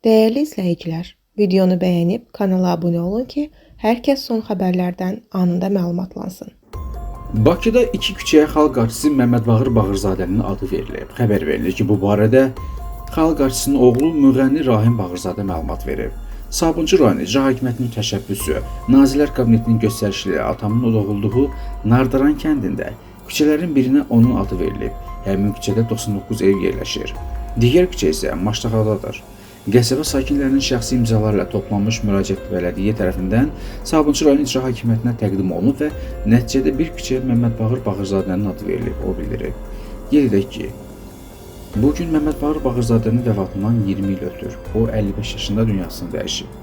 Değerli izləyicilər, videonu bəyənib kanala abunə olun ki, hər kəs son xəbərlərdən anında məlumatlansın. Bakıda iki küçəyə xalq artisti Məmməd Bağır Bağırzadənin adı verilib. Xəbər verilir ki, bu barədə xalq artistinin oğlu müğənni Rahim Bağırzadə məlumat verib. Sabunçu rayon İcra Hakimiyyətinin təşəbbüsü, Nazirlər Kabinetinin göstərişi ilə atamın doğulduğu Nardaran kəndində küçələrin birinə onun adı verilib. Həmin küçədə 99 ev yerləşir. Digər küçə isə Maştaxadadır. Qəsəbə sakinlərinin şəxsi imzalarla toplanmış müraciət bələdiyyə tərəfindən Sabunçu rayon İcra Hakimiyyətinə təqdim olunub və nəticədə bir küçəyə Məmməd Bağır Bağırzadənin adı verilib, o bildirib. Qeyd edək ki, bugün Məmməd Bağır Bağırzadənin vəfatından 20 il ötür. O 55 yaşında dünyasını dəyişib.